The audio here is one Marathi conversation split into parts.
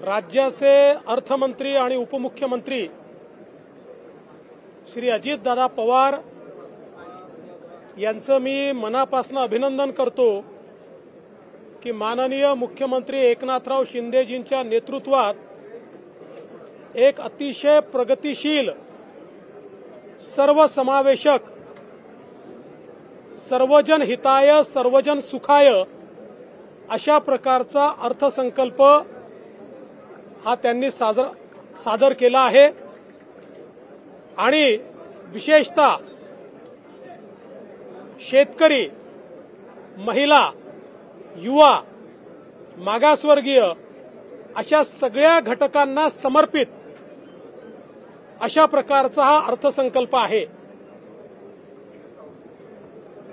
राज्याचे अर्थमंत्री आणि उपमुख्यमंत्री श्री अजितदादा पवार यांचं मी मनापासून अभिनंदन करतो की माननीय मुख्यमंत्री एकनाथराव शिंदेजींच्या नेतृत्वात एक अतिशय प्रगतिशील, सर्वसमावेशक, सर्वजन हिताय सर्वजन सुखाय अशा प्रकारचा अर्थसंकल्प हा त्यांनी सादर केला आहे आणि विशेषतः शेतकरी, महिला, युवा, मागासवर्गीय अशा सगळ्या घटकांना समर्पित अशा प्रकारचा हा अर्थसंकल्प आहे।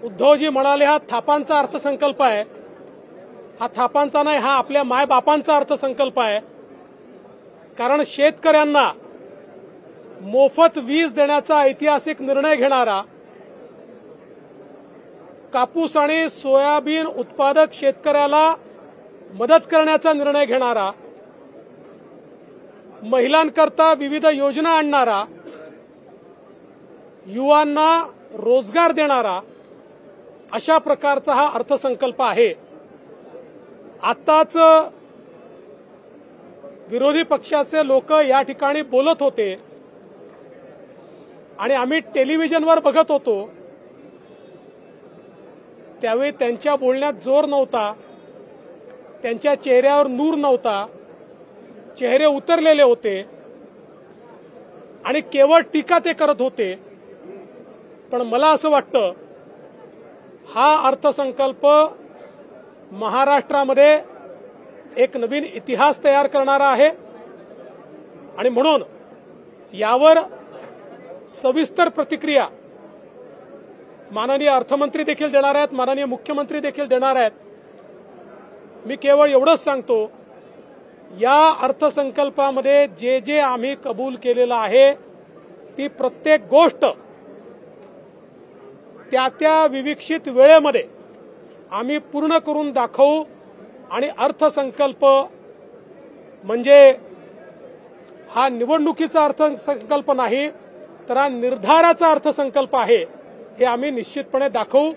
उद्धवजी म्हणाले हा थापांचा अर्थसंकल्प आहे। हा थापांचा नाही, हा आपल्या मायबापांचा अर्थसंकल्प आहे। कारण शेतकऱ्यांना मोफत वीज देण्याचा ऐतिहासिक निर्णय घेणारा, कापूस आणि सोयाबीन उत्पादक शेतकऱ्याला मदत करण्याचा निर्णय घेणारा, महिलांकरता विविध योजना आणणारा, युवांना रोजगार देणारा अशा प्रकारचा हा अर्थसंकल्प आहे। आताच विरोधी पक्षाचे लोक या ठिकाणी बोलत होते आणि आम्ही टेलिव्हिजनवर बघत होतो, त्यावेळी त्यांच्या बोलण्यात जोर नव्हता, त्यांच्या चेहऱ्यावर नूर नव्हता, चेहरे उतरलेले होते आणि केवळ टीका ते करत होते। पण मला असं वाटतं हा अर्थसंकल्प महाराष्ट्रामध्ये एक नवीन इतिहास तयार करणारा आहे आणि म्हणून यावर सविस्तर प्रतिक्रिया माननीय अर्थमंत्री देखील देणार आहेत, माननीय मुख्यमंत्री देखील देणार आहेत। मी केवळ एवढंच सांगतो, या अर्थसंकल्पामध्ये जे जे आम्ही कबूल केलेलं आहे ती प्रत्येक गोष्ट त्या त्या विविक्षित वेळेमध्ये आम्ही पूर्ण करून दाखवू आणि अर्थसंकल्प म्हणजे हा निवडणुकीचा अर्थसंकल्प नाही, तर हा निर्धाराचा अर्थसंकल्प आहे, हे आम्ही निश्चितपणे दाखवू।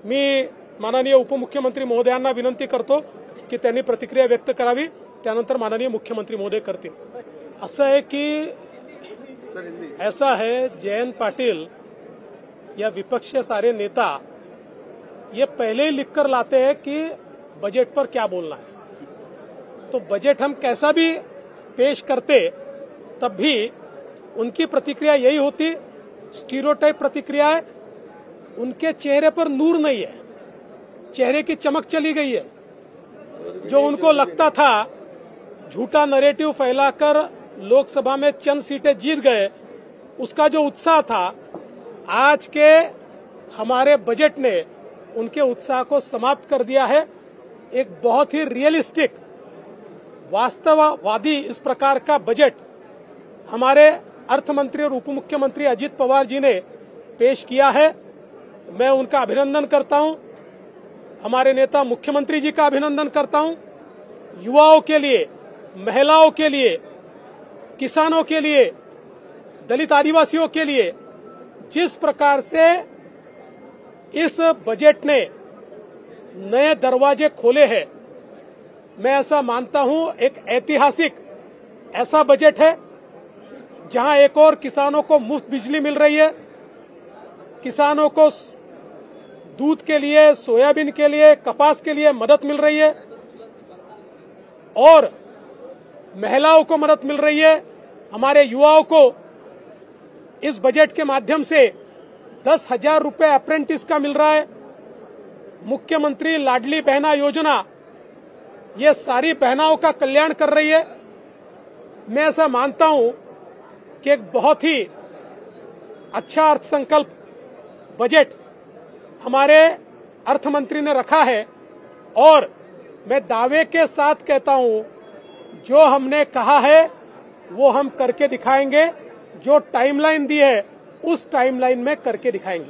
मी माननीय उपमुख्यमंत्री महोदयांना विनंती करतो की त्यांनी प्रतिक्रिया व्यक्त करावी, त्यानंतर माननीय मुख्यमंत्री महोदय करतील। असं आहे की ऐसा है, जयंत पाटिल या विपक्ष के सारे नेता ये पहले ही लिखकर लाते हैं कि बजट पर क्या बोलना है। तो बजट हम कैसा भी पेश करते तब भी उनकी प्रतिक्रिया यही होती, स्टीरियोटाइप प्रतिक्रिया है। उनके चेहरे पर नूर नहीं है, चेहरे की चमक चली गई है। जो उनको लगता था झूठा नैरेटिव फैलाकर लोकसभा में चंद सीटें जीत गए, उसका जो उत्साह था, आज के हमारे बजट ने उनके उत्साह को समाप्त कर दिया है। एक बहुत ही रियलिस्टिक, वास्तववादी इस प्रकार का बजट हमारे अर्थमंत्री और उपमुख्यमंत्री अजित पवार जी ने पेश किया है। मैं उनका अभिनंदन करता हूं, हमारे नेता मुख्यमंत्री जी का अभिनंदन करता हूं। युवाओं के लिए, महिलाओं के लिए, किसानों के लिए, दलित आदिवासियों के लिए जिस प्रकार से इस बजट ने नए दरवाजे खोले हैं, मैं ऐसा मानता हूं एक ऐतिहासिक ऐसा बजट है जहां एक और किसानों को मुफ्त बिजली मिल रही है, किसानों को दूध के लिए, सोयाबीन के लिए, कपास के लिए मदद मिल रही है और महिलाओं को मदद मिल रही है। हमारे युवाओं को इस बजट के माध्यम से 10,000 रुपए अप्रेंटिस का मिल रहा है। मुख्यमंत्री लाडली बहना योजना ये सारी बहनाओं का कल्याण कर रही है। मैं ऐसा मानता हूं कि एक बहुत ही अच्छा अर्थसंकल्प बजट हमारे अर्थमंत्री ने रखा है और मैं दावे के साथ कहता हूं, जो हमने कहा है वो हम करके दिखाएंगे। जो टाइमलाइन दी है उस टाइमलाइन में करके दिखाएंगे।